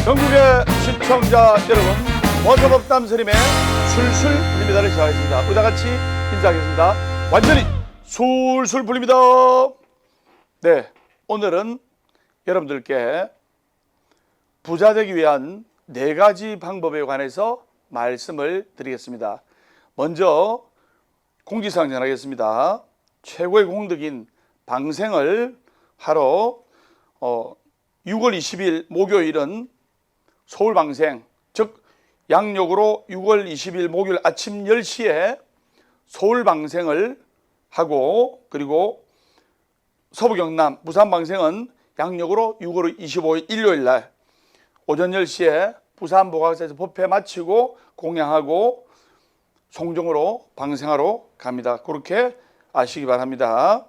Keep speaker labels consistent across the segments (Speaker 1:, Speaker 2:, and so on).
Speaker 1: 전국의 시청자 여러분, 워터법담 스님의 술술 풀립니다를 시작하겠습니다. 의다같이 인사하겠습니다. 완전히 술술 풀립니다. 네, 오늘은 여러분들께 부자 되기 위한 4가지 방법에 관해서 말씀을 드리겠습니다. 먼저 공지사항 전하겠습니다. 최고의 공덕인 방생을 하러 6월 20일 목요일은 서울 방생, 즉 양력으로 6월 20일 목요일 아침 10시에 서울 방생을 하고, 그리고 서부 경남 부산 방생은 양력으로 6월 25일 일요일 날 오전 10시에 부산 보각사에서 법회 마치고 공양하고 송정으로 방생하러 갑니다. 그렇게 아시기 바랍니다.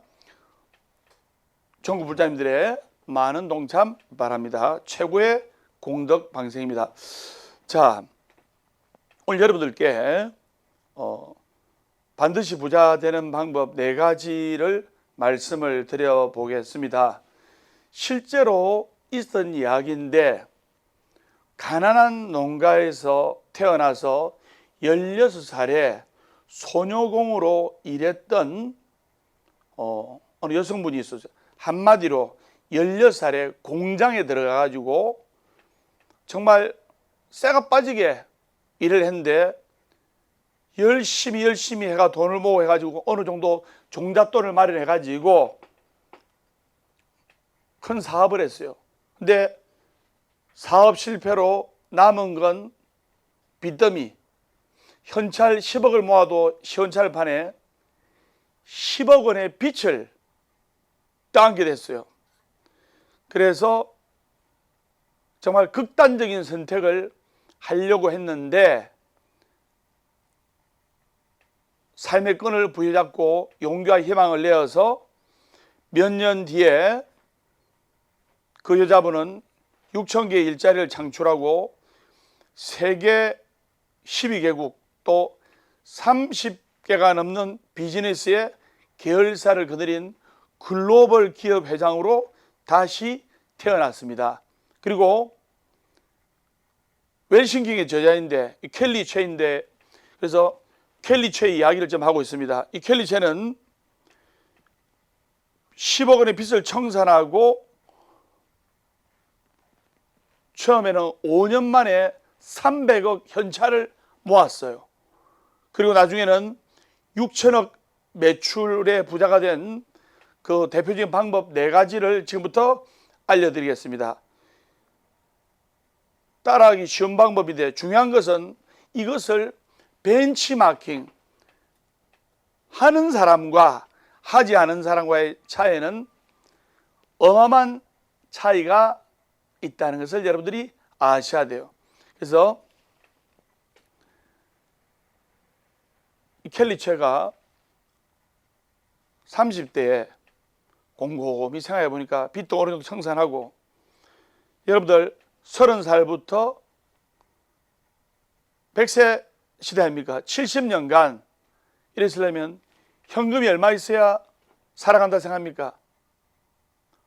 Speaker 1: 전국 불자님들의 많은 동참 바랍니다. 최고의 공덕 방생입니다. 자, 오늘 여러분들께 반드시 부자 되는 방법 4가지를 말씀을 드려보겠습니다. 실제로 있었던 이야기인데, 가난한 농가에서 태어나서 16살에 소녀공으로 일했던 어느 여성분이 있었어요. 한마디로 16살에 공장에 들어가가지고 정말 쇠가 빠지게 일을 했는데, 열심히 해가 돈을 모으고 해가지고 어느 정도 종잣돈을 마련해가지고 큰 사업을 했어요. 근데 사업 실패로 남은 건 빚더미, 현찰 10억을 모아도 시원찰판에 10억 원의 빚을 떠안게 됐어요. 그래서 정말 극단적인 선택을 하려고 했는데, 삶의 끈을 부여잡고 용기와 희망을 내어서 몇 년 뒤에 그 여자분은 6,000개의 일자리를 창출하고 세계 12개국 또 30개가 넘는 비즈니스의 계열사를 거느린 글로벌 기업 회장으로 다시 태어났습니다. 그리고 웰싱킹의 저자인데, 켈리 최인데, 그래서 켈리 최의 이야기를 좀 하고 있습니다. 이 켈리 최는 10억 원의 빚을 청산하고 처음에는 5년 만에 300억 현찰을 모았어요. 그리고 나중에는 6천억 매출의 부자가 된 그 대표적인 방법 4가지를 지금부터 알려드리겠습니다. 따라하기 쉬운 방법인데, 중요한 것은 이것을 벤치마킹, 하는 사람과 하지 않은 사람과의 차이는 어마어마한 차이가 있다는 것을 여러분들이 아셔야 돼요. 그래서 이 켈리 최가 30대에 곰곰이 생각해 보니까 빚도 어느 정도 청산하고, 여러분들 30살부터 100세 시대 아닙니까? 70년간 이랬으려면 현금이 얼마 있어야 살아간다 생각합니까?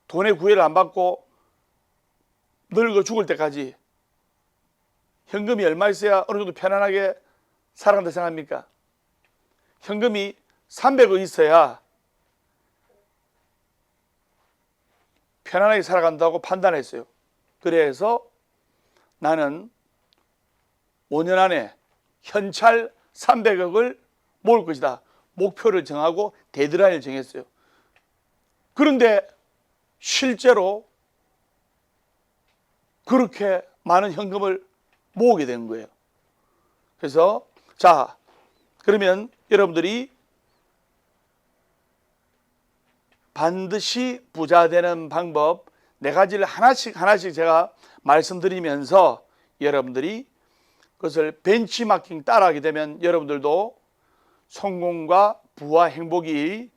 Speaker 1: 돈의 구애를 안 받고 늙어 죽을 때까지 현금이 얼마 있어야 어느 정도 편안하게 살아간다 생각합니까? 현금이 300억 있어야 편안하게 살아간다고 판단했어요. 그래서 나는 5년 안에 현찰 300억을 모을 것이다. 목표를 정하고 데드라인을 정했어요. 그런데 실제로 그렇게 많은 현금을 모으게 된 거예요. 그래서 자, 그러면 여러분들이 반드시 부자 되는 방법 4가지를 하나씩 제가 말씀드리면서 여러분들이 그것을 벤치마킹 따라하게 되면 여러분들도 성공과 부와 행복이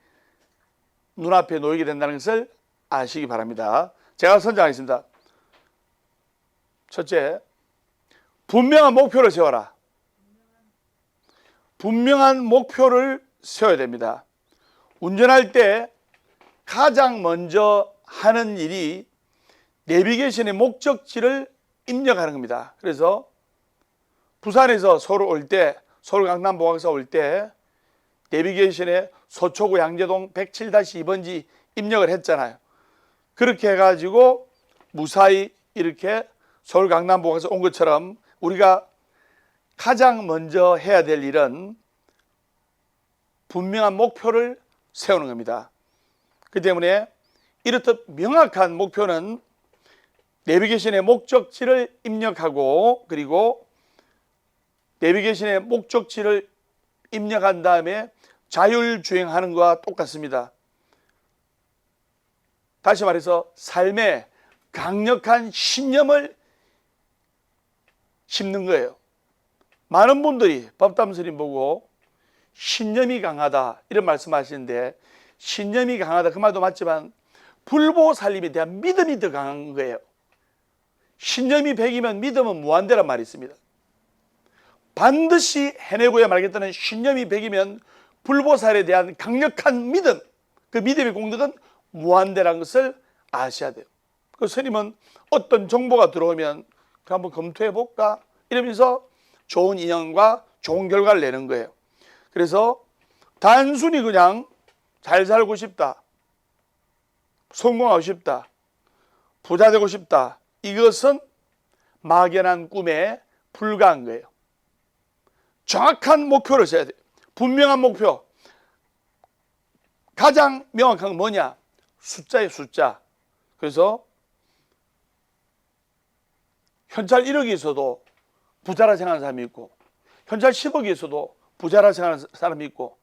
Speaker 1: 눈앞에 놓이게 된다는 것을 아시기 바랍니다. 제가 선정하겠습니다. 첫째, 분명한 목표를 세워라. 분명한 목표를 세워야 됩니다. 운전할 때 가장 먼저 하는 일이 내비게이션의 목적지를 입력하는 겁니다. 그래서 부산에서 서울 올 때, 서울 강남 보강사 올 때 내비게이션에 서초구 양재동 107-2번지 입력을 했잖아요. 그렇게 해가지고 무사히 이렇게 서울 강남 보강사 온 것처럼 우리가 가장 먼저 해야 될 일은 분명한 목표를 세우는 겁니다. 그 때문에 이렇듯 명확한 목표는 내비게이션의 목적지를 입력하고, 그리고 내비게이션의 목적지를 입력한 다음에 자율주행하는 것과 똑같습니다. 다시 말해서 삶에 강력한 신념을 심는 거예요. 많은 분들이 법담 스님 보고 신념이 강하다 이런 말씀하시는데, 신념이 강하다 그 말도 맞지만 불보살림에 대한 믿음이 더 강한 거예요. 신념이 100이면 믿음은 무한대란 말이 있습니다. 반드시 해내고야 말겠다는 신념이 100이면 불보살에 대한 강력한 믿음, 그 믿음의 공덕은 무한대라는 것을 아셔야 돼요. 그 스님은 어떤 정보가 들어오면 한번 검토해 볼까 이러면서 좋은 인연과 좋은 결과를 내는 거예요. 그래서 단순히 그냥 잘 살고 싶다, 성공하고 싶다, 부자 되고 싶다, 이것은 막연한 꿈에 불과한 거예요. 정확한 목표를 세워야 돼요. 분명한 목표. 가장 명확한 건 뭐냐? 숫자예요, 숫자. 그래서 현찰 1억이 있어도 부자라 생각하는 사람이 있고, 현찰 10억이 있어도 부자라 생각하는 사람이 있고,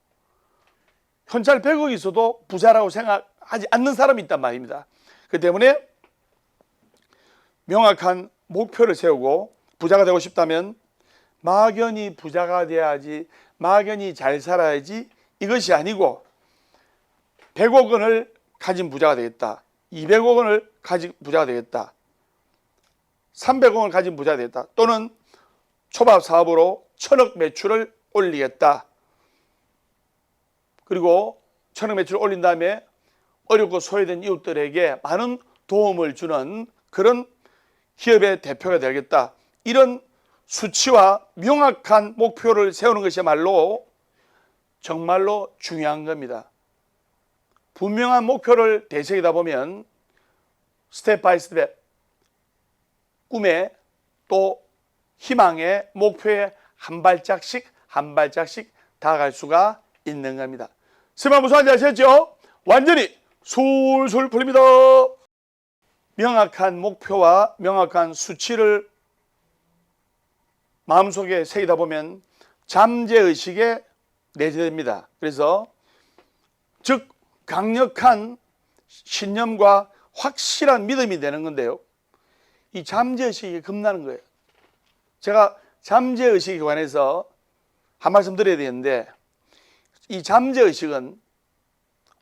Speaker 1: 현찰 100억이 있어도 부자라고 생각하지 않는 사람이 있단 말입니다. 그 때문에 명확한 목표를 세우고 부자가 되고 싶다면 막연히 부자가 돼야지, 막연히 잘 살아야지, 이것이 아니고 100억 원을 가진 부자가 되겠다, 200억 원을 가진 부자가 되겠다, 300억 원을 가진 부자가 되겠다, 또는 초밥 사업으로 1000억 매출을 올리겠다. 그리고 1000억 매출을 올린 다음에 어렵고 소외된 이웃들에게 많은 도움을 주는 그런 기업의 대표가 되겠다. 이런 수치와 명확한 목표를 세우는 것이야말로 정말로 중요한 겁니다. 분명한 목표를 되새기다 보면 스텝 바이 스텝 꿈에 또 희망의 목표에 한 발짝씩 한 발짝씩 다가갈 수가 있는 겁니다. 스마 무슨 말인지 아시겠죠? 완전히 술술 풀립니다. 명확한 목표와 명확한 수치를 마음속에 새기다 보면 잠재의식에 내재됩니다. 그래서 즉 강력한 신념과 확실한 믿음이 되는 건데요, 이 잠재의식이 겁나는 거예요. 제가 잠재의식에 관해서 한 말씀 드려야 되는데, 이 잠재의식은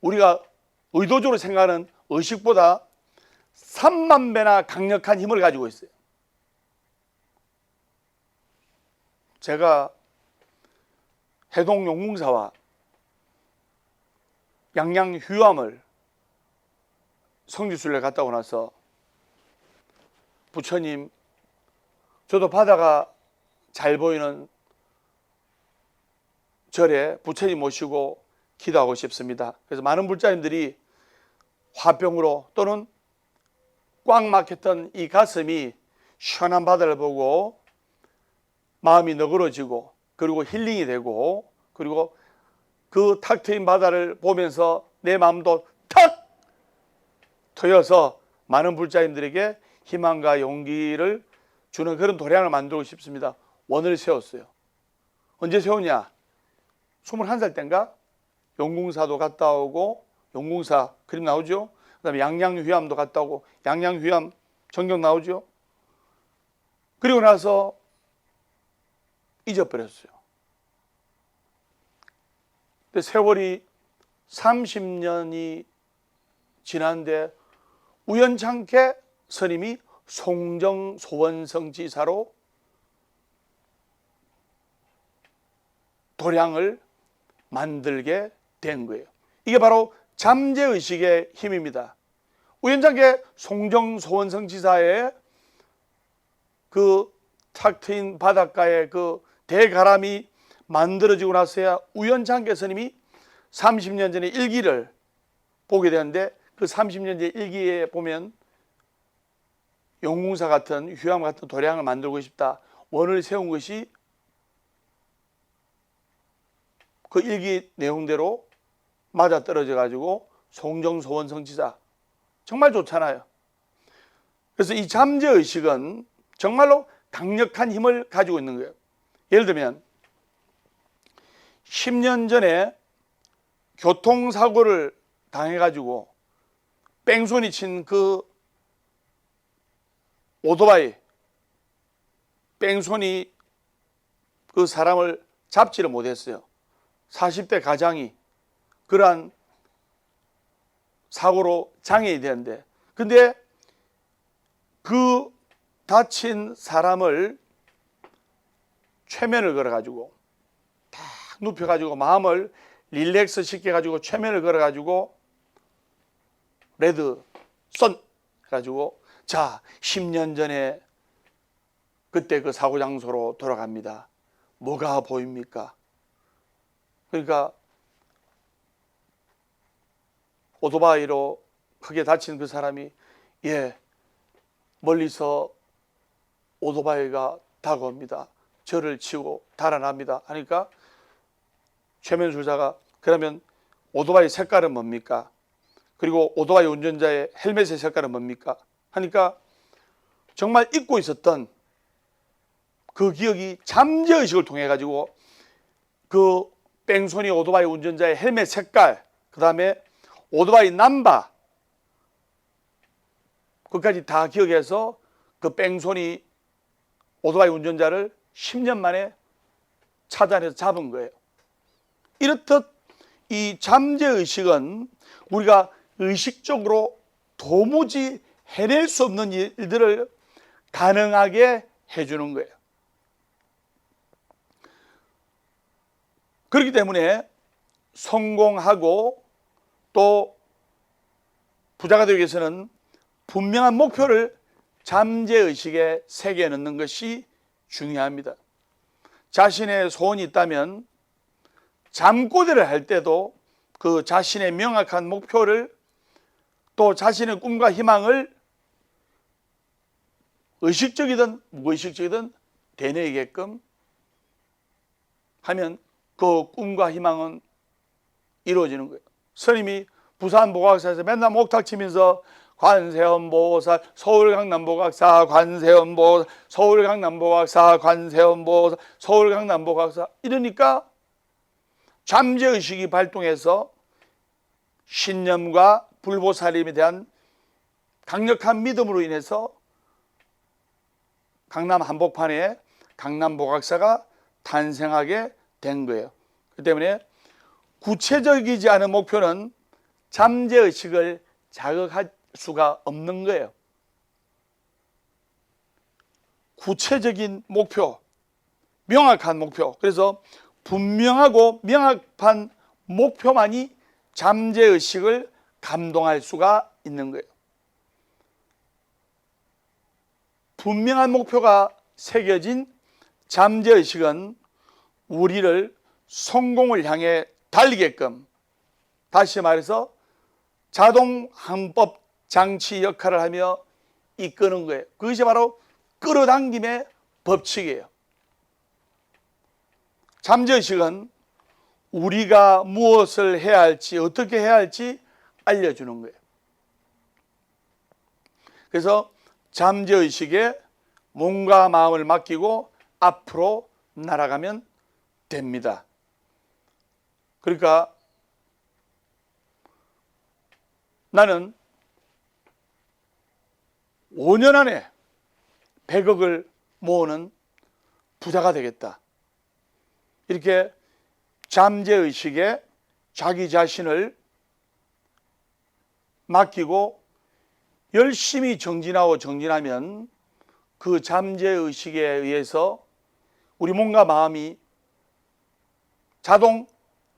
Speaker 1: 우리가 의도적으로 생각하는 의식보다 3만 배나 강력한 힘을 가지고 있어요. 제가 해동 용궁사와 양양 휴암을 성지순례 갔다 오고 나서 부처님, 저도 바다가 잘 보이는 절에 부처님 모시고 기도하고 싶습니다. 그래서 많은 불자님들이 화병으로 또는 꽉 막혔던 이 가슴이 시원한 바다를 보고 마음이 너그러지고, 그리고 힐링이 되고, 그리고 그 탁 트인 바다를 보면서 내 마음도 탁 트여서 많은 불자님들에게 희망과 용기를 주는 그런 도량을 만들고 싶습니다. 원을 세웠어요. 언제 세우냐? 21살 때인가? 용궁사도 갔다 오고, 용궁사 그림 나오죠? 그 다음에 양양휴암도 갔다 오고, 양양휴암 전경 나오죠? 그리고 나서 잊어버렸어요. 근데 세월이 30년이 지났는데 우연찮게 스님이 송정소원성지사로 도량을 만들게 된 거예요. 이게 바로 잠재의식의 힘입니다. 우연찮게 송정소원성지사에 그 탁 트인 바닷가에 그 대가람이 만들어지고 나서야 우연찮게 스님이 30년 전에 일기를 보게 되는데, 그 30년 전 일기에 보면 용궁사 같은 휴양 같은 도량을 만들고 싶다 원을 세운 것이 그 일기 내용대로 맞아떨어져 가지고 송정소원 성취자, 정말 좋잖아요. 그래서 이 잠재의식은 정말로 강력한 힘을 가지고 있는 거예요. 예를 들면 10년 전에 교통사고를 당해가지고 뺑소니 친 그 오토바이 뺑소니 그 사람을 잡지를 못했어요. 40대 가장이 그러한 사고로 장애인이 되는데, 근데 그 다친 사람을 최면을 걸어가지고 딱 눕혀가지고 마음을 릴렉스 시켜가지고 최면을 걸어가지고 레드 선 해가지고 자 10년 전에 그때 그 사고 장소로 돌아갑니다. 뭐가 보입니까? 그러니까 오토바이로 크게 다친 그 사람이 멀리서 오토바이가 다가옵니다. 저를 치고 달아납니다. 하니까 최면술사가 그러면 오토바이 색깔은 뭡니까? 그리고 오토바이 운전자의 헬멧의 색깔은 뭡니까? 하니까 정말 잊고 있었던 그 기억이 잠재의식을 통해 가지고 그 뺑소니 오토바이 운전자의 헬멧 색깔, 그 다음에 오토바이 남바, 그까지 다 기억해서 그 뺑소니 오토바이 운전자를 10년 만에 찾아내서 잡은 거예요. 이렇듯 이 잠재의식은 우리가 의식적으로 도무지 해낼 수 없는 일들을 가능하게 해주는 거예요. 그렇기 때문에 성공하고 또 부자가 되기 위해서는 분명한 목표를 잠재의식에 새겨 넣는 것이 중요합니다. 자신의 소원이 있다면 잠꼬대를 할 때도 그 자신의 명확한 목표를 또 자신의 꿈과 희망을 의식적이든 무의식적이든 되뇌게끔 하면 그 꿈과 희망은 이루어지는 거예요. 스님이 부산 보각사에서 맨날 목탁 치면서 관세음보살, 서울 강남보각사, 관세음보살, 서울 강남보각사, 관세음보살, 서울 강남보각사 이러니까 잠재의식이 발동해서 신념과 불보살림에 대한 강력한 믿음으로 인해서 강남 한복판에 강남보각사가 탄생하게 된 거예요. 그렇기 때문에 구체적이지 않은 목표는 잠재의식을 자극할 수가 없는 거예요. 구체적인 목표, 명확한 목표, 그래서 분명하고 명확한 목표만이 잠재의식을 감동할 수가 있는 거예요. 분명한 목표가 새겨진 잠재의식은 우리를 성공을 향해 달리게끔, 다시 말해서 자동 항법 장치 역할을 하며 이끄는 거예요. 그것이 바로 끌어당김의 법칙이에요. 잠재의식은 우리가 무엇을 해야 할지, 어떻게 해야 할지 알려주는 거예요. 그래서 잠재의식에 몸과 마음을 맡기고 앞으로 날아가면 됩니다. 그러니까 나는 5년 안에 100억을 모으는 부자가 되겠다. 이렇게 잠재의식에 자기 자신을 맡기고 열심히 정진하고 정진하면 그 잠재의식에 의해서 우리 몸과 마음이 자동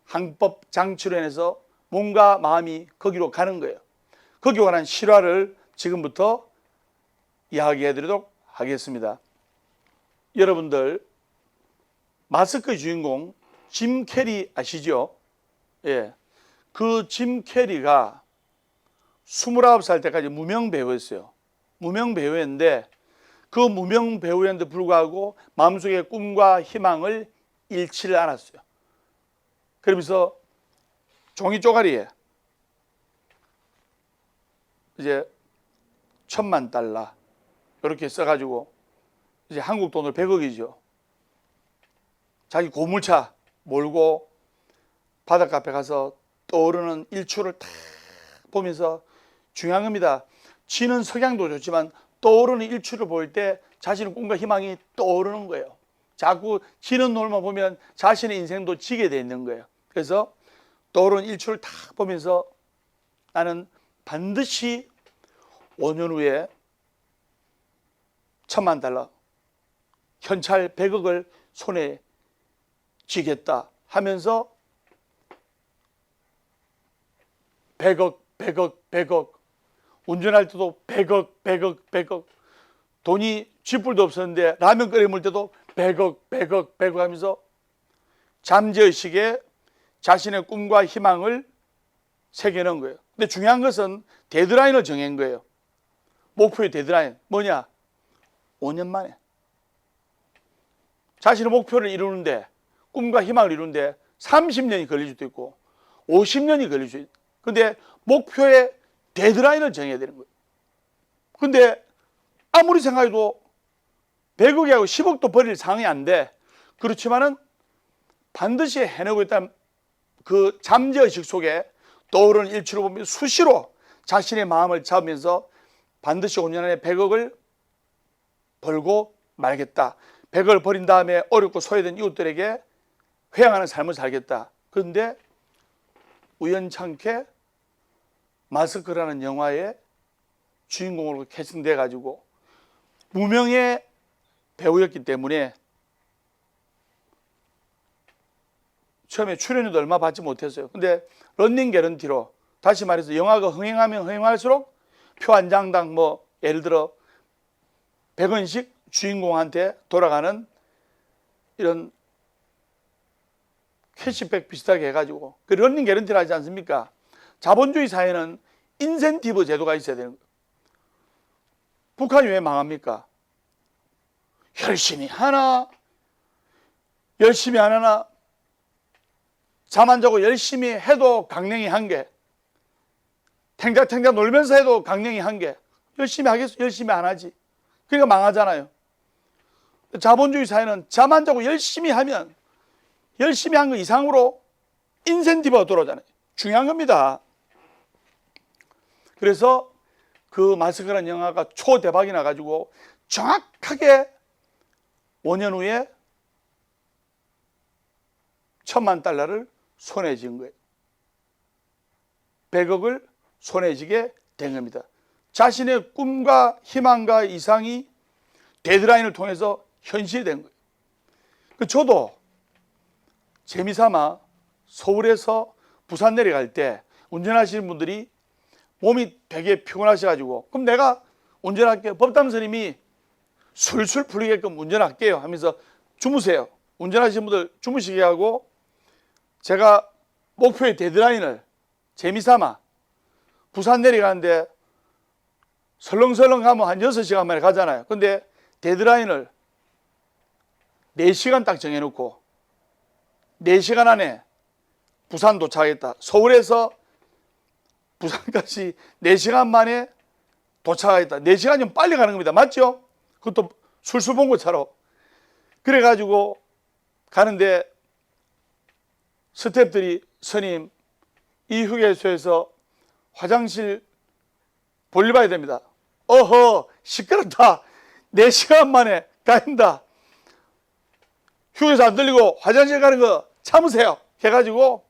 Speaker 1: 항법 장치로 인해서 몸과 마음이 거기로 가는 거예요. 거기에 관한 실화를 지금부터 이야기해 드리도록 하겠습니다. 여러분들 마스크의 주인공 짐 캐리 아시죠? 예. 그 짐 캐리가 29살 때까지 무명 배우였어요. 무명 배우였는데 그 무명 배우였는데 불구하고 마음속의 꿈과 희망을 잃지를 않았어요. 그러면서 종이 쪼가리에 이제 $10,000,000 이렇게 써가지고 이제 한국 돈으로 100억이죠. 자기 고물차 몰고 바닷가 앞에 가서 떠오르는 일출을 탁 보면서 중요한 겁니다. 지는 석양도 좋지만 떠오르는 일출을 볼 때 자신의 꿈과 희망이 떠오르는 거예요. 자꾸 지는 노을만 보면 자신의 인생도 지게 돼 있는 거예요. 그래서 떠오르는 일출을 탁 보면서 나는 반드시 5년 후에 $10,000,000 현찰 100억을 손에 쥐겠다 하면서 100억 운전할 때도 100억 돈이 쥐뿔도 없었는데 라면 끓여 먹을 때도 100억 하면서 잠재의식에 자신의 꿈과 희망을 새겨놓은 거예요. 근데 중요한 것은 데드라인을 정한 거예요. 목표의 데드라인 뭐냐? 5년 만에 자신의 목표를 이루는데 꿈과 희망을 이루는데 30년이 걸릴 수도 있고 50년이 걸릴 수도 있고 근데 목표의 데드라인을 정해야 되는 거예요. 근데 아무리 생각해도 100억이하고 10억도 버릴 상황이 안 돼. 그렇지만은 반드시 해내고 있다는 그 잠재의식 속에 떠오르는 일출을 보면 수시로 자신의 마음을 잡으면서 반드시 5년 안에 100억을 벌고 말겠다. 100억을 버린 다음에 어렵고 소외된 이웃들에게 회양하는 삶을 살겠다. 그런데 우연찮게 마스크라는 영화의 주인공으로 캐스팅돼 가지고 무명의 배우였기 때문에 처음에 출연료도 얼마 받지 못했어요. 근데 런닝 개런티로 다시 말해서 영화가 흥행하면 흥행할수록 표 한 장당 뭐 예를 들어 100원씩 주인공한테 돌아가는 이런 캐시백 비슷하게 해가지고 그 런닝 개런티를 하지 않습니까? 자본주의 사회는 인센티브 제도가 있어야 되는 거예요. 북한이 왜 망합니까? 열심히 하나 열심히 안 하나 잠 안 자고 열심히 해도 강냉이 한 개, 탱자탱자 놀면서 해도 강냉이 한 개. 열심히 하겠어? 열심히 안 하지. 그러니까 망하잖아요. 자본주의 사회는 잠 안 자고 열심히 하면 열심히 한 거 이상으로 인센티브가 들어오잖아요. 중요한 겁니다. 그래서 그 마스크라는 영화가 초대박이 나가지고 정확하게 5년 후에 $10,000,000를 손에 쥔 거예요. 100억을 손에 쥐게 된 겁니다. 자신의 꿈과 희망과 이상이 데드라인을 통해서 현실이 된 거예요. 저도 재미삼아 서울에서 부산 내려갈 때 운전하시는 분들이 몸이 되게 피곤하셔가지고 그럼 내가 운전할게요. 법담 스님이 술술 풀리게끔 운전할게요 하면서 주무세요. 운전하시는 분들 주무시게 하고 제가 목표의 데드라인을 재미삼아 부산 내려가는데 설렁설렁 가면 한 6시간 만에 가잖아요. 근데 데드라인을 4시간 딱 정해놓고 4시간 안에 부산 도착하겠다. 서울에서 부산까지 4시간 만에 도착하겠다. 4시간 좀 빨리 가는 겁니다. 맞죠? 그것도 술술 본 것처럼. 그래가지고 가는데 스태프들이 스님 이 휴게소에서 화장실 볼일 봐야 됩니다. 어허 시끄럽다. 4시간 만에 가인다. 휴게소 안 들리고 화장실 가는 거 참으세요. 해가지고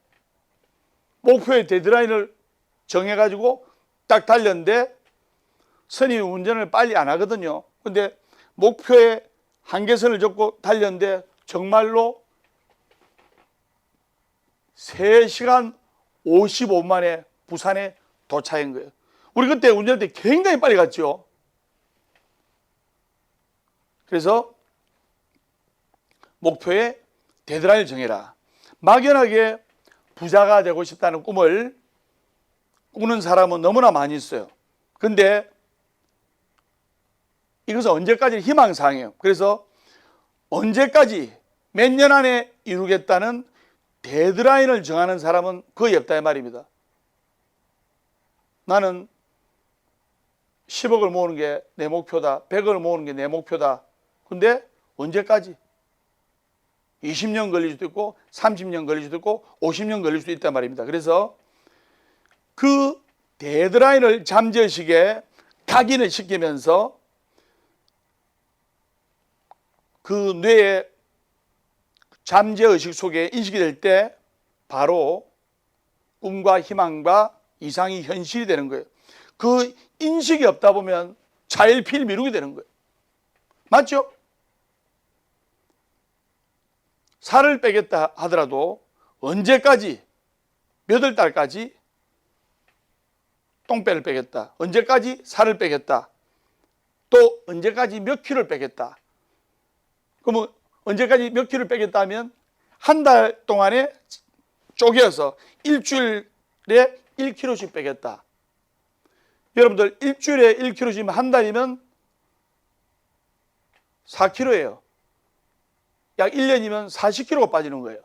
Speaker 1: 목표의 데드라인을 정해가지고 딱 달렸는데 스님이 운전을 빨리 안 하거든요. 근데 목표에 한계선을 적고 달렸는데 정말로 3시간 55분 만에 부산에 도착한 거예요. 우리 그때 운전할 때 굉장히 빨리 갔죠. 그래서 목표에 데드라인을 정해라. 막연하게 부자가 되고 싶다는 꿈을 꾸는 사람은 너무나 많이 있어요. 근데 이것은 언제까지 희망사항이에요. 그래서 언제까지 몇 년 안에 이루겠다는 데드라인을 정하는 사람은 거의 없다 이 말입니다. 나는 10억을 모으는 게 내 목표다. 100억을 모으는 게 내 목표다. 근데 언제까지? 20년 걸릴 수도 있고 30년 걸릴 수도 있고 50년 걸릴 수도 있단 말입니다. 그래서 그 데드라인을 잠재의식에 각인을 시키면서 그 뇌의 잠재의식 속에 인식이 될 때 바로 꿈과 희망과 이상이 현실이 되는 거예요. 그 인식이 없다 보면 차일피일 미루게 되는 거예요. 맞죠? 살을 빼겠다 하더라도 언제까지, 몇 월 달까지 똥배를 빼겠다. 언제까지 살을 빼겠다. 또 언제까지 몇 킬로를 빼겠다. 그러면 언제까지 몇 킬로를 빼겠다 하면 한 달 동안에 쪼개서 일주일에 1kg씩 빼겠다. 여러분들 일주일에 1kg씩 한 달이면 4kg예요. 약 1년이면 40kg가 빠지는 거예요.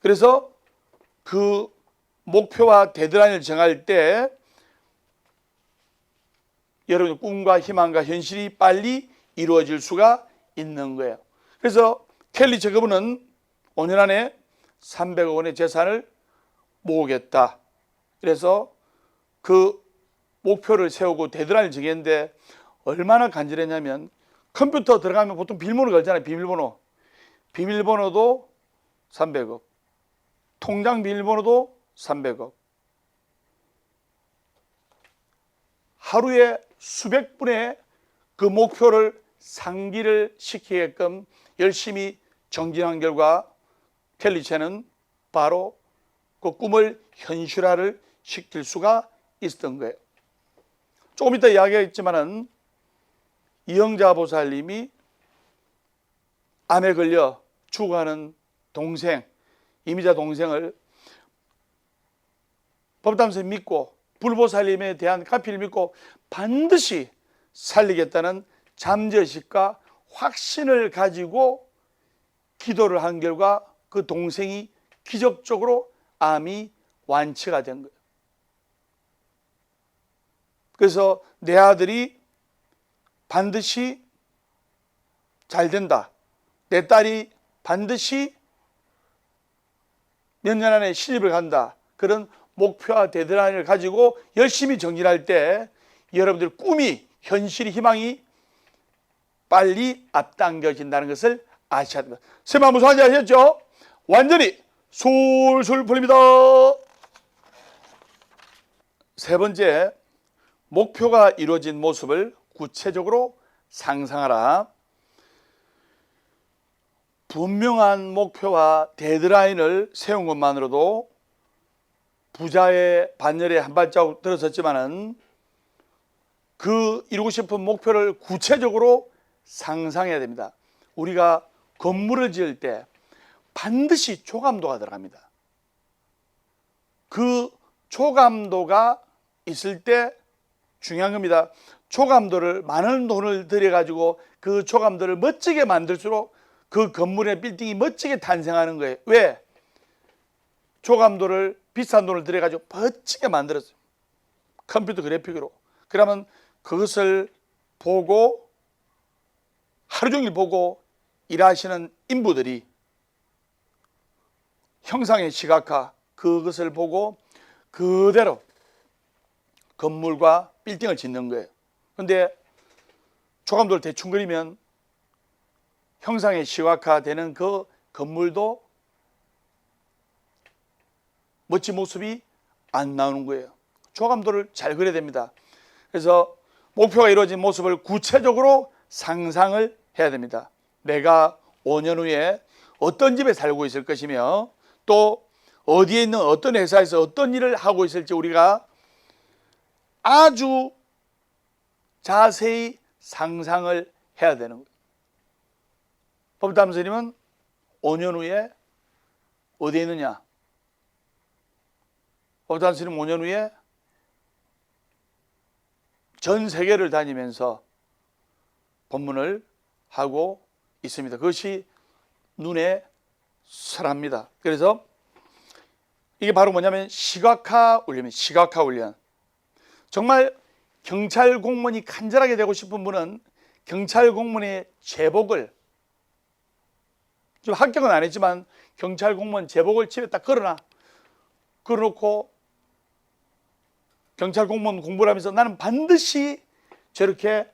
Speaker 1: 그래서 그 목표와 데드라인을 정할 때 여러분의 꿈과 희망과 현실이 빨리 이루어질 수가 있는 거예요. 그래서 켈리 저그분은 5년 안에 300억 원의 재산을 모으겠다. 그래서 그 목표를 세우고 데드라인을 정했는데 얼마나 간절했냐면 컴퓨터 들어가면 보통 비밀번호 걸잖아요. 비밀번호. 비밀번호도 300억. 통장 비밀번호도 300억. 하루에 수백 분의 그 목표를 상기를 시키게끔 열심히 정진한 결과 켈리체는 바로 그 꿈을 현실화를 시킬 수가 있었던 거예요. 조금 이따 이야기했지만은 이영자 보살님이 암에 걸려 죽어가는 동생, 이미자 동생을 법담선 믿고 불보살님에 대한 가피를 믿고 반드시 살리겠다는 잠재의식과 확신을 가지고 기도를 한 결과 그 동생이 기적적으로 암이 완치가 된 거예요. 그래서 내 아들이 반드시 잘 된다. 내 딸이 반드시 몇 년 안에 시집을 간다. 그런 목표와 데드라인을 가지고 열심히 정진할 때 여러분들 꿈이, 현실이, 희망이 빨리 앞당겨진다는 것을 아셔야 됩니다. 세마 무슨 말인지 아셨죠? 완전히 술술 풀립니다. 세 번째, 목표가 이루어진 모습을 구체적으로 상상하라. 분명한 목표와 데드라인을 세운 것만으로도 부자의 반열에 한 발자국 들어섰지만은 그 이루고 싶은 목표를 구체적으로 상상해야 됩니다. 우리가 건물을 지을 때 반드시 조감도가 들어갑니다. 그 조감도가 있을 때 중요한 겁니다. 조감도를 많은 돈을 들여가지고 그 조감도를 멋지게 만들수록 그 건물의 빌딩이 멋지게 탄생하는 거예요. 왜? 조감도를 비싼 돈을 들여가지고 멋지게 만들었어요. 컴퓨터 그래픽으로. 그러면 그것을 보고 하루 종일 보고 일하시는 인부들이 형상의 시각화, 그것을 보고 그대로 건물과 빌딩을 짓는 거예요. 그런데 조감도를 대충 그리면 형상의 시각화되는 그 건물도 멋진 모습이 안 나오는 거예요. 조감도를 잘 그려야 됩니다. 그래서 목표가 이루어진 모습을 구체적으로 상상을 해야 됩니다. 내가 5년 후에 어떤 집에 살고 있을 것이며 또 어디에 있는 어떤 회사에서 어떤 일을 하고 있을지 우리가 아주 자세히 상상을 해야 되는 거예요. 법담스님은 5년 후에 어디에 있느냐? 법담스님 5년 후에 전 세계를 다니면서 법문을 하고 있습니다. 그것이 눈에 선합니다. 그래서 이게 바로 뭐냐면 시각화 훈련입니다. 시각화 훈련. 정말 경찰 공무원이 간절하게 되고 싶은 분은 경찰 공무원의 제복을, 지금 합격은 안 했지만 경찰 공무원 제복을 집에 딱 걸어놓고 경찰 공무원 공부를 하면서 나는 반드시 저렇게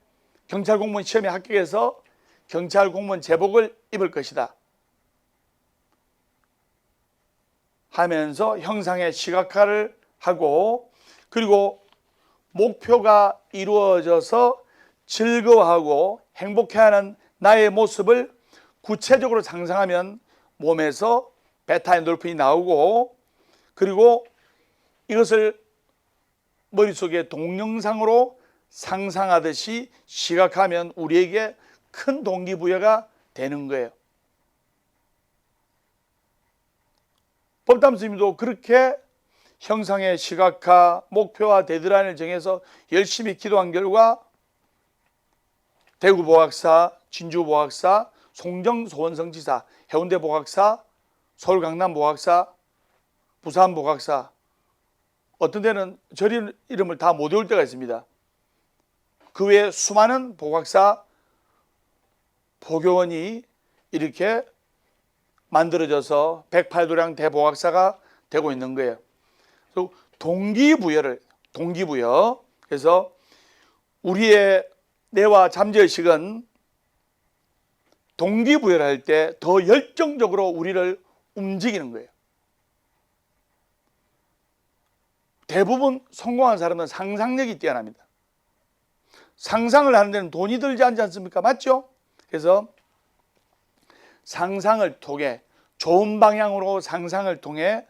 Speaker 1: 경찰 공무원 시험에 합격해서 경찰 공무원 제복을 입을 것이다 하면서 형상의 시각화를 하고, 그리고 목표가 이루어져서 즐거워하고 행복해하는 나의 모습을 구체적으로 상상하면 몸에서 베타엔돌핀이 나오고, 그리고 이것을 머릿속에 동영상으로 상상하듯이 시각하면 우리에게 큰 동기부여가 되는 거예요. 법담스님도 그렇게 형상의 시각화, 목표와 데드라인을 정해서 열심히 기도한 결과 대구보학사, 진주보학사, 송정소원성지사, 해운대보학사, 서울 강남보학사, 부산보학사, 어떤 데는 절 이름을 다 못 외울 때가 있습니다. 그 외에 수많은 보학사, 포교원이 이렇게 만들어져서 108도량 대보학사가 되고 있는 거예요. 그래서 동기부여. 그래서 우리의 뇌와 잠재의식은 동기부여를 할 때 더 열정적으로 우리를 움직이는 거예요. 대부분 성공한 사람은 상상력이 뛰어납니다. 상상을 하는 데는 돈이 들지 않지 않습니까? 맞죠? 그래서 상상을 통해, 좋은 방향으로 상상을 통해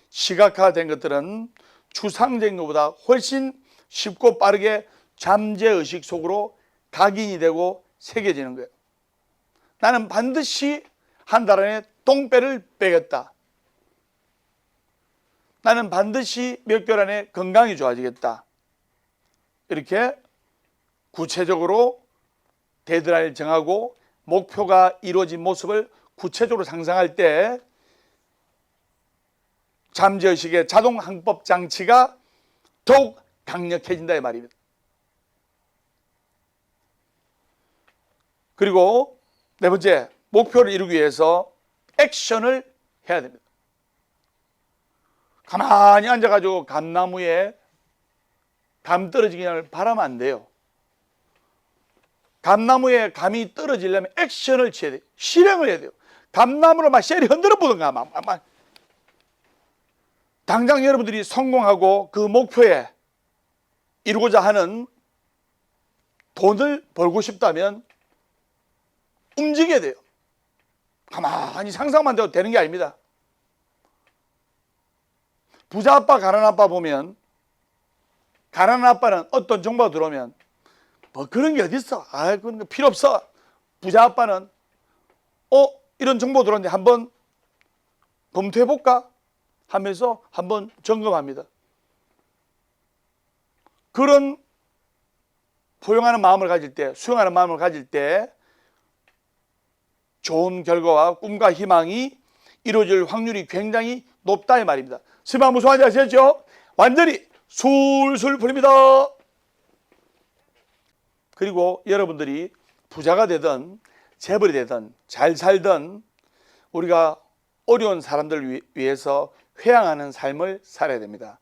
Speaker 1: 시각화된 것들은 추상적인 것보다 훨씬 쉽고 빠르게 잠재의식 속으로 각인이 되고 새겨지는 거예요. 나는 반드시 한 달 안에 똥배를 빼겠다. 나는 반드시 몇 개월 안에 건강이 좋아지겠다. 이렇게 구체적으로 데드라인을 정하고 목표가 이루어진 모습을 구체적으로 상상할 때 잠재의식의 자동 항법 장치가 더욱 강력해진다 이 말입니다. 그리고 네 번째, 목표를 이루기 위해서 액션을 해야 됩니다. 가만히 앉아가지고 감나무에 감 떨어지기를 바라면 안 돼요. 감나무에 감이 떨어지려면 액션을 취해야 돼요. 실행을 해야 돼요. 감나무를 막 셀이 흔들어 보던가 막. 당장 여러분들이 성공하고 그 목표에 이루고자 하는 돈을 벌고 싶다면 움직여야 돼요. 가만히 상상만 돼도 되는 게 아닙니다. 부자 아빠, 가난한 아빠 보면, 가난한 아빠는 어떤 정보가 들어오면 뭐 그런 게 어딨어? 그런 거 필요 없어. 부자 아빠는 이런 정보 들어왔는데 한번 검토해볼까? 하면서 한번 점검합니다. 그런 포용하는 마음을 가질 때, 수용하는 마음을 가질 때 좋은 결과와 꿈과 희망이 이루어질 확률이 굉장히 높다 이 말입니다. 심한 무슨 말인지 아시겠죠? 완전히 술술 풀립니다. 그리고 여러분들이 부자가 되든 재벌이 되든 잘 살든 우리가 어려운 사람들 위해서 회양하는 삶을 살아야 됩니다.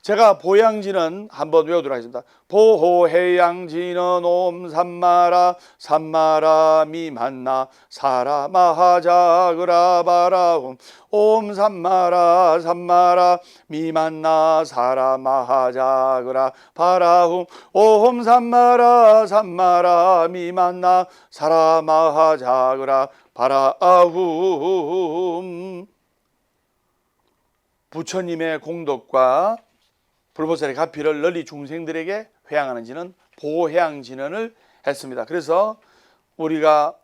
Speaker 1: 제가 보양지는 한번 외우도록 하겠습니다. 보호해양지는 옴삼마라 삼마라 미만나 사라마하자그라바라옴 옴삼마라 삼마라 미만나 사라마하자그라바라옴 옴삼마라 삼마라 미만나 사라마하자그라바라옴. 부처님의 공덕과 불보살의 가피를 널리 중생들에게 회양하는 진은 보해양진언을 했습니다. 그래서 우리가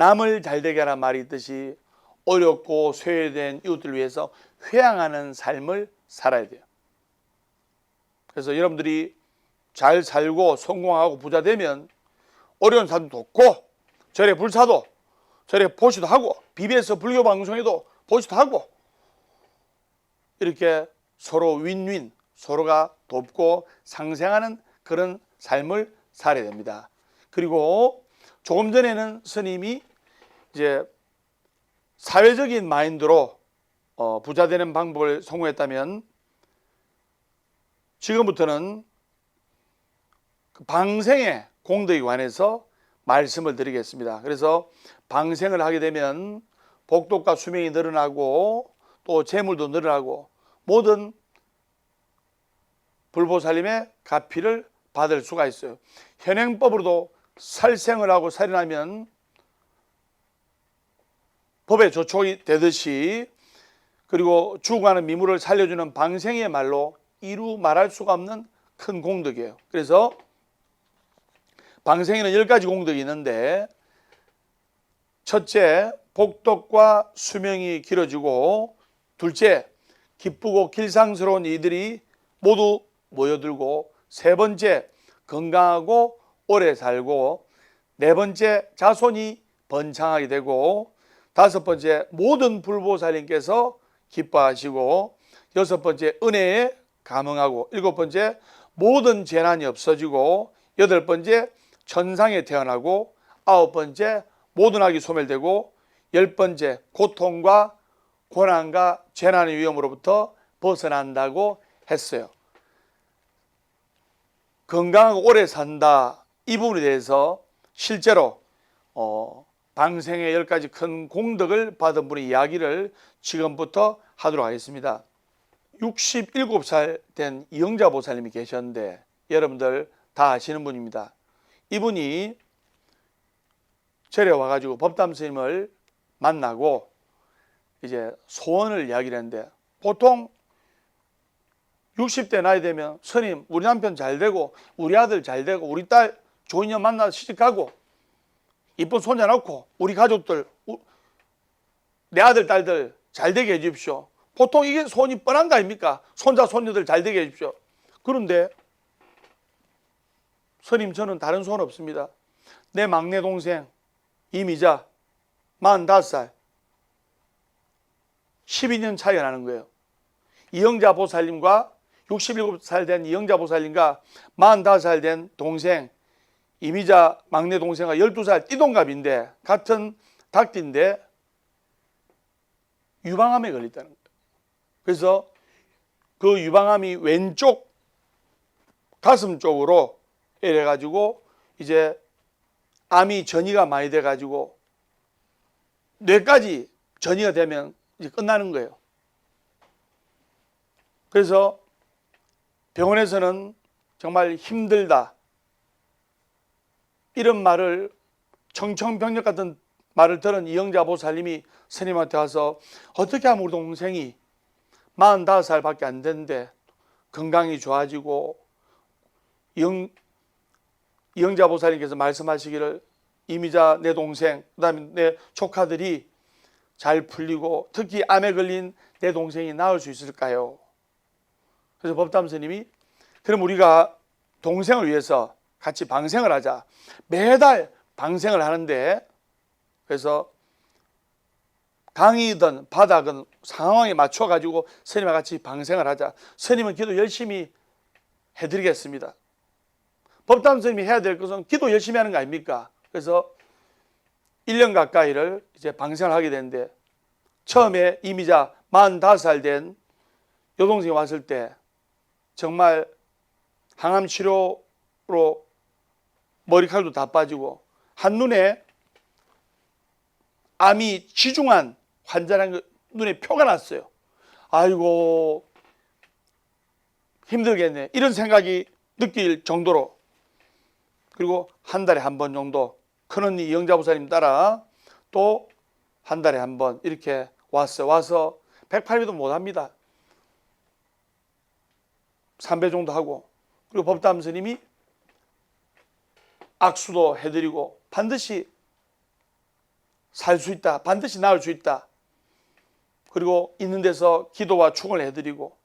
Speaker 1: 남을 잘되게 하라는 말이 있듯이 어렵고 소외된 이웃들을 위해서 회양하는 삶을 살아야 돼요. 그래서 여러분들이 잘 살고 성공하고 부자 되면 어려운 사람도 돕고 절에 불사도 절에 보시도 하고 BBS 불교 방송에도 보시도 하고 이렇게 서로 윈윈 서로가 돕고 상생하는 그런 삶을 살아야 됩니다. 그리고 조금 전에는 스님이 이제 사회적인 마인드로 부자 되는 방법을 성공했다면 지금부터는 방생의 공덕에 관해서 말씀을 드리겠습니다. 그래서 방생을 하게 되면 복덕과 수명이 늘어나고 또 재물도 늘어나고 모든 불보살님의 가피를 받을 수가 있어요. 현행법으로도 살생을 하고 살인하면 법에 조촉이 되듯이 그리고 죽어가는 미물을 살려주는 방생이야말로 이루 말할 수가 없는 큰 공덕이에요. 그래서 방생에는 10가지 공덕이 있는데 첫째, 복덕과 수명이 길어지고 둘째, 기쁘고 길상스러운 이들이 모두 모여들고 세 번째, 건강하고 오래 살고 네 번째, 자손이 번창하게 되고 다섯 번째, 모든 불보살님께서 기뻐하시고 여섯 번째, 은혜에 감응하고 일곱 번째, 모든 재난이 없어지고 여덟 번째, 천상에 태어나고 아홉 번째, 모든 악이 소멸되고 열 번째, 고통과 고난과 재난의 위험으로부터 벗어난다고 했어요. 건강하고 오래 산다 이 부분에 대해서 실제로 방생의 10가지 큰 공덕을 받은 분의 이야기를 지금부터 하도록 하겠습니다. 67살 된 이영자 보살님이 계셨는데 여러분들 다 아시는 분입니다. 이분이 절에 와가지고 법담 스님을 만나고 이제 소원을 이야기를 했는데 보통 60대 나이 되면 스님 우리 남편 잘 되고 우리 아들 잘 되고 우리 딸 좋은 년 만나서 시집가고 이쁜 손자 낳고 우리 가족들 내 아들 딸들 잘 되게 해 주십시오. 보통 이게 소원이 뻔한 거 아닙니까? 손자 손녀들 잘 되게 해 주십시오. 그런데 스님 저는 다른 소원 없습니다. 내 막내 동생 이미자 45살 12년 차이가 나는 거예요. 이영자 보살님과 67살 된 이영자 보살님과 45살 된 동생 이미자 막내 동생과 12살 띠동갑인데 같은 닭띠인데 유방암에 걸렸다는 거예요. 그래서 그 유방암이 왼쪽 가슴 쪽으로 이래가지고 이제 암이 전이가 많이 돼가지고 뇌까지 전이가 되면 이제 끝나는 거예요. 그래서 병원에서는 정말 힘들다 이런 말을 청천벽력 같은 말을 들은 이영자 보살님이 스님한테 와서 어떻게 하면 우리 동생이 45살밖에 안 됐는데 건강이 좋아지고 이영자 보살님께서 말씀하시기를 이미자 내 동생 그다음에 내 조카들이 잘 풀리고 특히 암에 걸린 내 동생이 나을 수 있을까요? 그래서 법담 스님이 그럼 우리가 동생을 위해서 같이 방생을 하자. 매달 방생을 하는데 그래서 강이든 바다든 상황에 맞춰가지고 스님과 같이 방생을 하자. 스님은 기도 열심히 해드리겠습니다. 법담 스님이 해야 될 것은 기도 열심히 하는 거 아닙니까? 그래서 1년 가까이를 이제 방생을 하게 되는데 처음에 이미자 45살 된 여동생이 왔을 때 정말 항암 치료로 머리칼도 다 빠지고 한눈에 암이 지중한 환자라는 눈에 표가 났어요. 아이고 힘들겠네 이런 생각이 느낄 정도로 그리고 한 달에 한 번 정도 큰언니 이영자 보살님 따라 또 한 달에 한 번 이렇게 와서 108배도 못합니다. 3배 정도 하고 그리고 법담 스님이 악수도 해드리고 반드시 살 수 있다. 반드시 나을 수 있다. 그리고 있는 데서 기도와 축원을 해드리고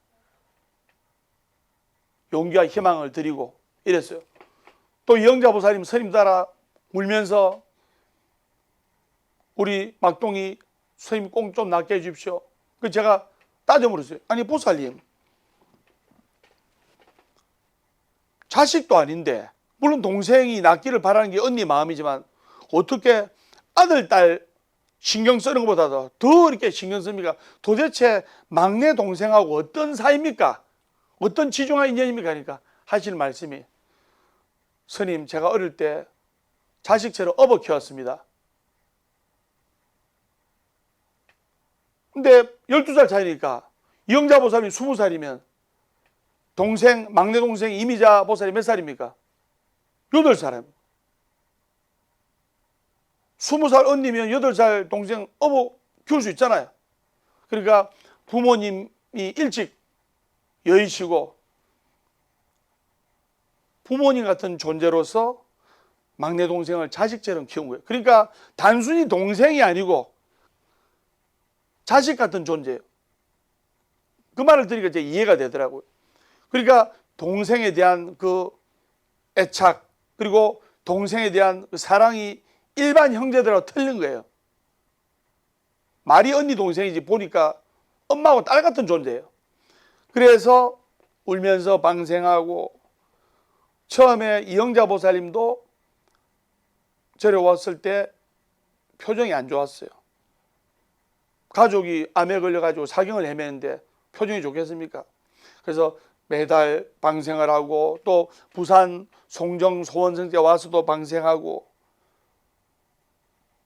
Speaker 1: 용기와 희망을 드리고 이랬어요. 또 이영자 보살님 스님 따라 울면서 우리 막동이 스님 꽁 좀 낫게 해주십시오. 그 제가 따져 물었어요. 아니 보살님, 자식도 아닌데 물론 동생이 낫기를 바라는 게 언니 마음이지만 어떻게 아들 딸 신경 쓰는 것보다도 더 이렇게 신경 씁니까? 도대체 막내 동생하고 어떤 사이입니까? 어떤 지중한 인연입니까? 그러니까 하시는 말씀이, 스님 제가 어릴 때 자식처럼 업어 키웠습니다. 근데 12살 차이니까 이영자 보살이 20살이면 동생, 막내 동생 이미자 보살이 몇 살입니까? 8살. 20살 언니면 8살 동생 업어 키울 수 있잖아요. 그러니까 부모님이 일찍 여의시고 부모님 같은 존재로서 막내 동생을 자식처럼 키운 거예요. 그러니까 단순히 동생이 아니고 자식 같은 존재예요. 그 말을 들으니까 이제 이해가 되더라고요. 그러니까 동생에 대한 그 애착, 그리고 동생에 대한 그 사랑이 일반 형제들하고 틀린 거예요. 말이 언니 동생이지 보니까 엄마하고 딸 같은 존재예요. 그래서 울면서 방생하고, 처음에 이영자 보살님도 저래 왔을 때 표정이 안 좋았어요. 가족이 암에 걸려가지고 사경을 헤매는데 표정이 좋겠습니까? 그래서 매달 방생을 하고, 또 부산 송정 소원성때 와서도 방생하고,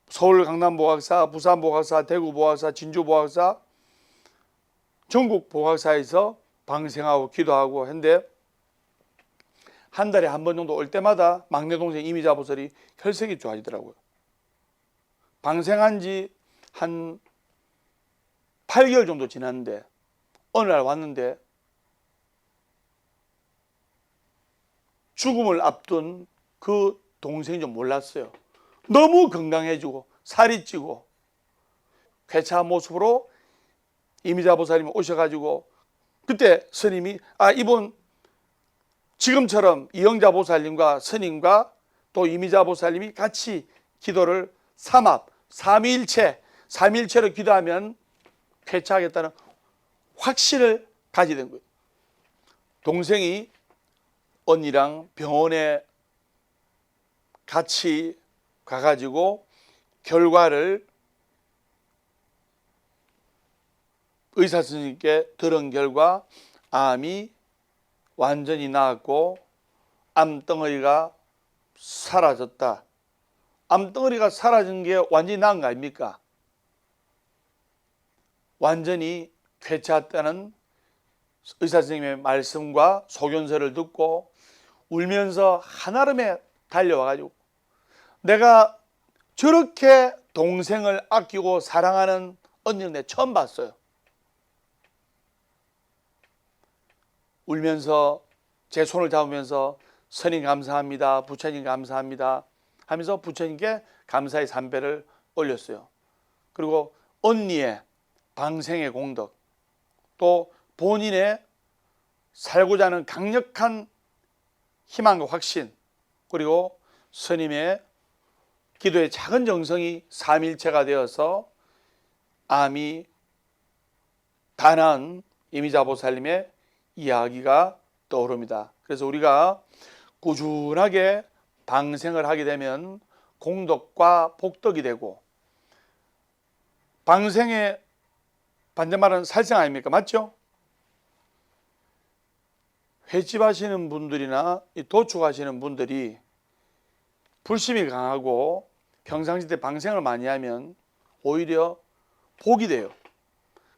Speaker 1: 서울 강남보각사, 부산 보각사, 대구 보각사, 진주 보각사, 전국 보각사에서 방생하고 기도하고 했는데, 한 달에 한 번 정도 올 때마다 막내 동생 이미자 보살이 혈색이 좋아지더라고요. 방생한 지 한 8개월 정도 지났는데 어느 날 왔는데 죽음을 앞둔 그 동생이 좀 몰랐어요. 너무 건강해지고 살이 찌고 쾌차한 모습으로 이미자 보살님이 오셔가지고, 그때 스님이 이분 지금처럼 이영자 보살님과 스님과 또 이미자 보살님이 같이 기도를 삼위일체로 기도하면 쾌차하겠다는 확신을 가지게 된 거예요. 동생이 언니랑 병원에 같이 가가지고 결과를 의사 선생님께 들은 결과 암이 완전히 나았고 암덩어리가 사라졌다. 암덩어리가 사라진 게 완전히 나은 거 아닙니까? 완전히 쾌차했다는 의사 선생님의 말씀과 소견서를 듣고 울면서 한아름에 달려와가지고, 내가 저렇게 동생을 아끼고 사랑하는 언니를 내가 처음 봤어요. 울면서 제 손을 잡으면서 스님 감사합니다, 부처님 감사합니다 하면서 부처님께 감사의 삼배를 올렸어요. 그리고 언니의 방생의 공덕, 또 본인의 살고자 하는 강력한 희망과 확신, 그리고 스님의 기도의 작은 정성이 삼일체가 되어서 암이 다 나은 이미자 보살님의 이야기가 떠오릅니다. 그래서 우리가 꾸준하게 방생을 하게 되면 공덕과 복덕이 되고, 방생의 반대말은 살생 아닙니까? 맞죠? 횟집 하시는 분들이나 도축하시는 분들이 불심이 강하고 평상시 때 방생을 많이 하면 오히려 복이 돼요.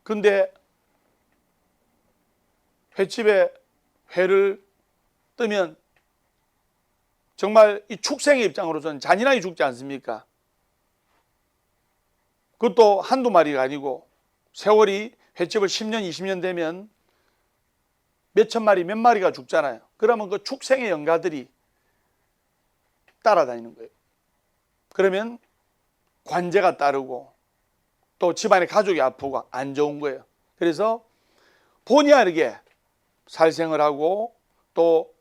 Speaker 1: 근데 횟집에 회를 뜨면 정말 이 축생의 입장으로서는 잔인하게 죽지 않습니까? 그것도 한두 마리가 아니고 세월이 횟집을 10년, 20년 되면 몇천 마리, 몇 마리가 죽잖아요. 그러면 그 축생의 영가들이 따라다니는 거예요. 그러면 관제가 따르고 또 집안의 가족이 아프고 안 좋은 거예요. 그래서 본의 아니게 살생을 하고 또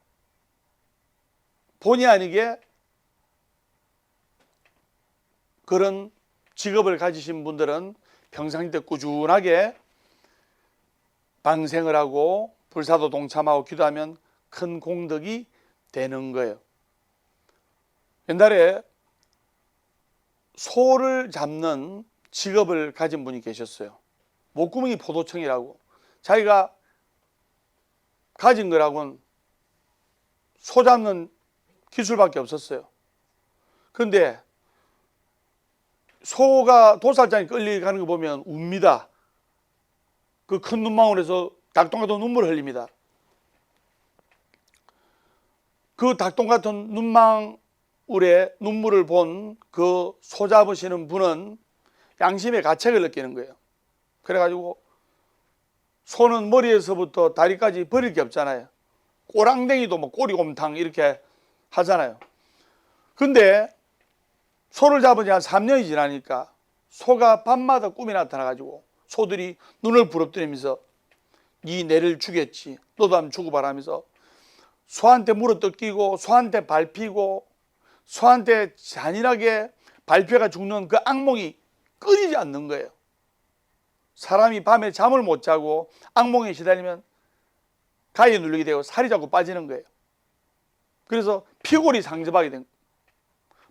Speaker 1: 본의 아니게 그런 직업을 가지신 분들은 평상 때 꾸준하게 방생을 하고 불사도 동참하고 기도하면 큰 공덕이 되는 거예요. 옛날에 소를 잡는 직업을 가진 분이 계셨어요. 목구멍이 포도청이라고. 자기가 가진 거라고는 소 잡는 기술밖에 없었어요. 그런데 소가 도살장에 끌려가는 거 보면 웁니다. 그 큰 눈망울에서 닭똥 같은 눈물을 흘립니다. 그 닭똥 같은 눈망울에 눈물을 본 그 소 잡으시는 분은 양심의 가책을 느끼는 거예요. 그래가지고 소는 머리에서부터 다리까지 버릴 게 없잖아요. 꼬랑댕이도 뭐 꼬리곰탕 이렇게 하잖아요. 근데 소를 잡은 지 한 3년이 지나니까 소가 밤마다 꿈이 나타나가지고 소들이 눈을 부릅뜨리면서 네 내를 죽였지, 너도 한번 죽어봐라 하면서 소한테 물어뜯기고 소한테 밟히고 소한테 잔인하게 밟혀가 죽는 그 악몽이 끊이지 않는 거예요. 사람이 밤에 잠을 못 자고 악몽에 시달리면 가위에 눌리게 되고 살이 자꾸 빠지는 거예요. 그래서 피골이 상접하게 된 거예요.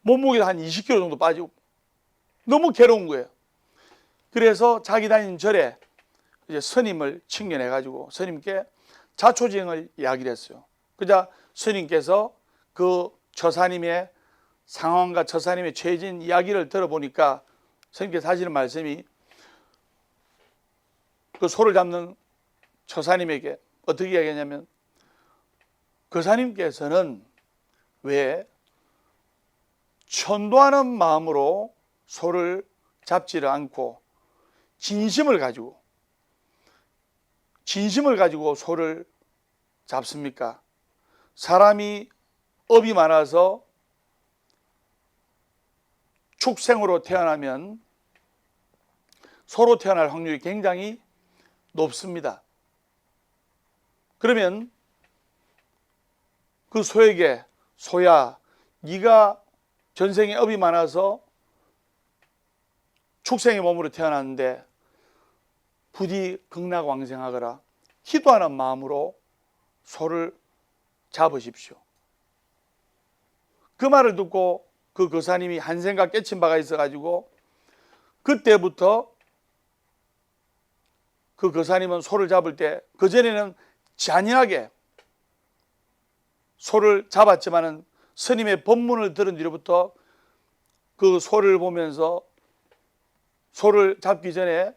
Speaker 1: 몸무게도 한 20kg 정도 빠지고 너무 괴로운 거예요. 그래서 자기 다니는 절에 이제 스님을 칭견해 가지고 스님께 자초지행을 이야기를 했어요. 그러자 스님께서 그 처사님의 상황과 처사님의 처해진 이야기를 들어보니까 스님께서 하시는 말씀이 그 소를 잡는 처사님에게 어떻게 이야기하냐면 그 사님께서는 왜 천도하는 마음으로 소를 잡지를 않고 진심을 가지고 소를 잡습니까? 사람이 업이 많아서 축생으로 태어나면 소로 태어날 확률이 굉장히 높습니다. 그러면 그 소에게 소야, 네가 전생에 업이 많아서 축생의 몸으로 태어났는데 부디 극락왕생하거라. 기도하는 마음으로 소를 잡으십시오. 그 말을 듣고 그 거사님이 한 생각 깨친 바가 있어가지고 그때부터 그 거사님은 소를 잡을 때 그전에는 잔인하게 소를 잡았지만은 스님의 법문을 들은 뒤로부터 그 소를 보면서 소를 잡기 전에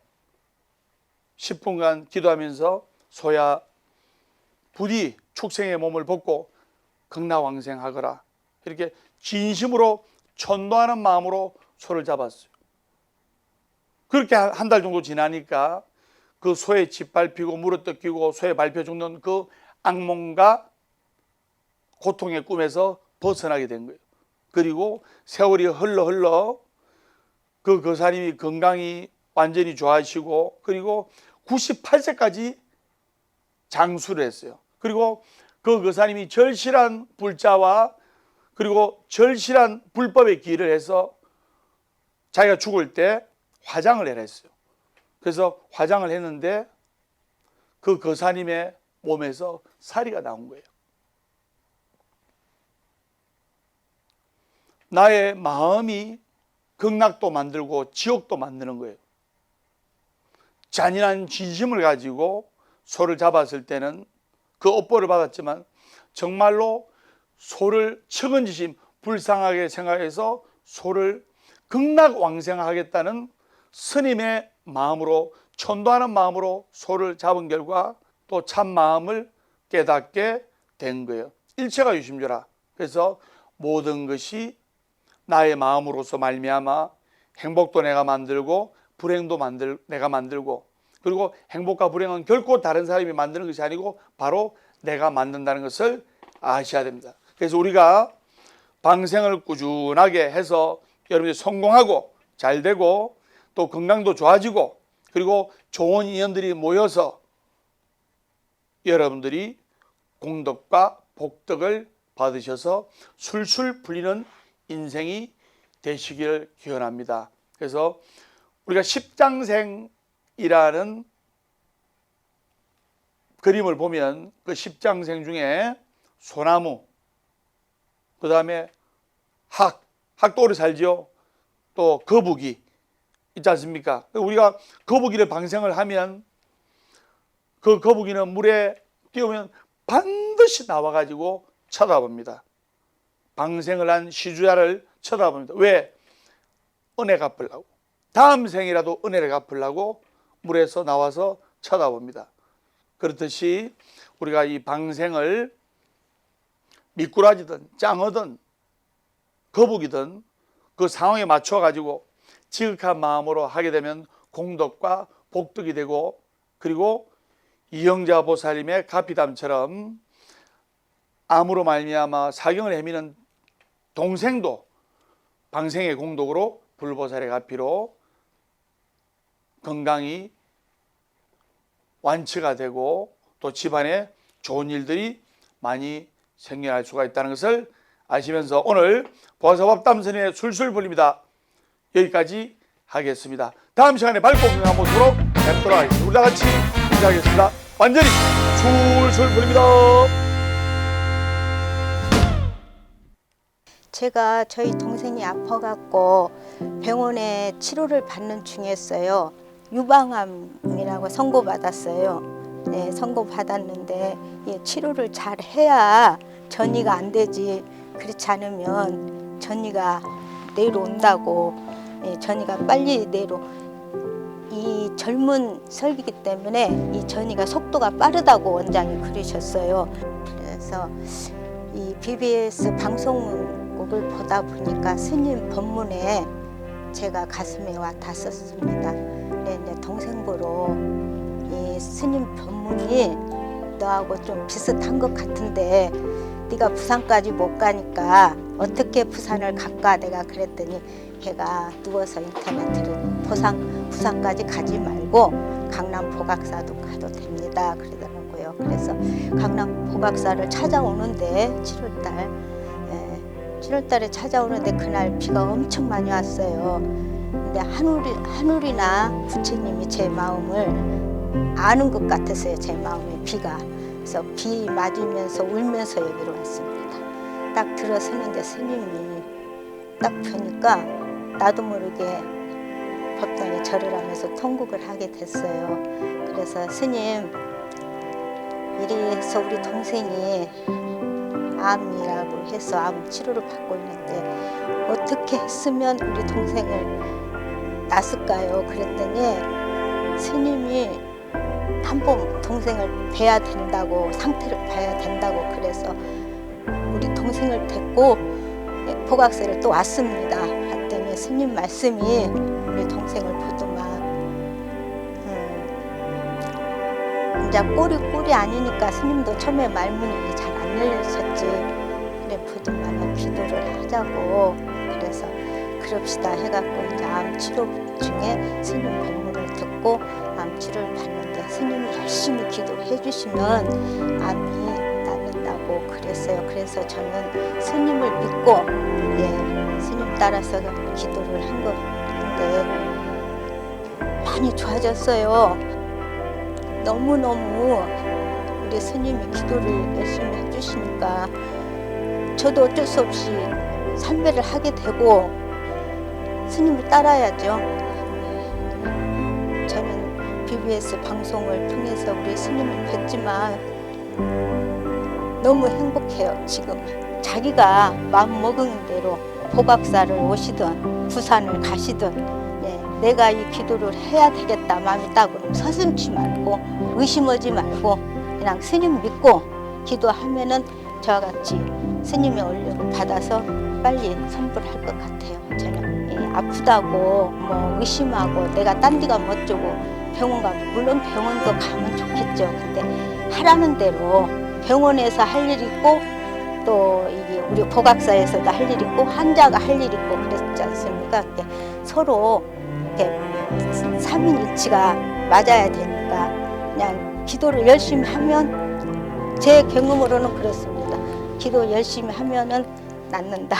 Speaker 1: 10분간 기도하면서 소야 부디 축생의 몸을 벗고 극락왕생하거라 이렇게 진심으로 천도하는 마음으로 소를 잡았어요. 그렇게 한 달 정도 지나니까 그 소에 짓밟히고 물어뜯기고 소에 밟혀 죽는 그 악몽과 고통의 꿈에서 벗어나게 된 거예요. 그리고 세월이 흘러 그 거사님이 건강이 완전히 좋아지시고 그리고 98세까지 장수를 했어요. 그리고 그 거사님이 절실한 불자와 그리고 절실한 불법의 기를 해서 자기가 죽을 때 화장을 해라 했어요. 그래서 화장을 했는데 그 거사님의 몸에서 사리가 나온 거예요. 나의 마음이 극락도 만들고 지옥도 만드는 거예요. 잔인한 진심을 가지고 소를 잡았을 때는 그 업보를 받았지만 정말로 소를 측은지심 불쌍하게 생각해서 소를 극락왕생하겠다는 스님의 마음으로 천도하는 마음으로 소를 잡은 결과 또 참마음을 깨닫게 된 거예요. 일체가 유심조라. 그래서 모든 것이 나의 마음으로서 말미암아 행복도 내가 만들고 불행도 내가 만들고 그리고 행복과 불행은 결코 다른 사람이 만드는 것이 아니고 바로 내가 만든다는 것을 아셔야 됩니다. 그래서 우리가 방생을 꾸준하게 해서 여러분이 성공하고 잘 되고 또 건강도 좋아지고 그리고 좋은 인연들이 모여서 여러분들이 공덕과 복덕을 받으셔서 술술 풀리는 인생이 되시기를 기원합니다. 그래서 우리가 십장생이라는 그림을 보면 그 십장생 중에 소나무, 그 다음에 학도 오래 살지요. 또 거북이 있지 않습니까? 우리가 거북이를 방생을 하면 그 거북이는 물에 뛰어오면 반드시 나와가지고 쳐다봅니다. 방생을 한 시주야를 쳐다봅니다. 왜? 은혜 갚으려고. 다음 생이라도 은혜를 갚으려고 물에서 나와서 쳐다봅니다. 그렇듯이 우리가 이 방생을 미꾸라지든 짱어든 거북이든 그 상황에 맞춰 가지고 지극한 마음으로 하게 되면 공덕과 복덕이 되고 그리고 이영자 보살님의 가피담처럼 암으로 말미암아 사경을 헤매는 동생도 방생의 공덕으로 불보살의 가피로 건강이 완치가 되고 또 집안에 좋은 일들이 많이 생겨날 수가 있다는 것을 아시면서 오늘 보살밥담선의 술술 불립니다. 여기까지 하겠습니다. 다음 시간에 밝고 건강한 모습으로 뵙도록 하겠습니다. 우리 다 같이 인사하겠습니다. 완전히 술술 불립니다.
Speaker 2: 제가 저희 동생이 아파갖고 병원에 치료를 받는 중이었어요. 유방암이라고 선고받았어요. 네, 선고받았는데 치료를 잘 해야 전이가 안 되지. 그렇지 않으면 전이가 내려온다고. 전이가 빨리 이 젊은 설기이기 때문에 이 전이가 속도가 빠르다고 원장이 그러셨어요. 그래서 이 BBS 방송국을 보다 보니까 스님 법문에 제가 가슴에 와 닿았습니다. 네, 동생 보러 이 스님 법문이 너하고 좀 비슷한 것 같은데 네가 부산까지 못 가니까 어떻게 부산을 갈까 내가 그랬더니 걔가 누워서 인터넷으로 부산까지 가지 말고 강남 보각사도 가도 됩니다 그러더라고요. 그래서 강남 보각사를 찾아오는데 7월달에 찾아오는데 그날 비가 엄청 많이 왔어요. 근데 하늘이나 부처님이 제 마음을 아는 것 같았어요. 제 마음에 비가. 그래서 비 맞으면서 울면서 여기로 왔습니다. 딱 들어서는데 스님이 딱 보니까 나도 모르게 법당에 절을 하면서 통곡을 하게 됐어요. 그래서 스님, 이래서 우리 동생이 암이라고 해서 암 치료를 받고 있는데 어떻게 했으면 우리 동생을 놨을까요? 그랬더니 스님이 한번 동생을 뵈야 된다고, 상태를 봐야 된다고 그래서 우리 동생을 데리고 보각사를 또 왔습니다. 했더니 스님 말씀이 우리 동생을 보더만 이제 꼴이 아니니까 스님도 처음에 말문이 잘 안 열리셨지. 그래 보더만 기도를 하자고 그래서 그럽시다 해갖고 이제 암 치료 중에 스님 법문을 듣고 암 치료를 받는데 스님이 열심히 기도해 주시면 암이 낫는다고 그랬어요. 그래서 저는 스님을 믿고 스님 따라서 기도를 한 건데 많이 좋아졌어요. 너무너무 우리 스님이 기도를 열심히 해주시니까 저도 어쩔 수 없이 삼배를 하게 되고 스님을 따라야죠. 저는 BBS 방송을 통해서 우리 스님을 뵀지만 너무 행복해요. 지금 자기가 마음먹은 대로 보각사를 오시든 부산을 가시든 내가 이 기도를 해야 되겠다 마음이 딱 그러면 서슴지 말고 의심하지 말고 그냥 스님 믿고 기도하면은 저와 같이 스님의 원력을 받아서 빨리 선불할 것 같아요. 저는 아프다고 뭐 의심하고 내가 딴 데 가면 어쩌고 병원 가면 물론 병원도 가면 좋겠죠. 근데 하라는 대로 병원에서 할 일 있고 또 이게 우리 복학사에서도 할 일 있고 환자가 할 일 있고 그랬지 않습니까? 이렇게 서로 이렇게 삼위일치가 맞아야 되니까 그냥 기도를 열심히 하면 제 경험으로는 그렇습니다. 기도 열심히 하면은 낫는다.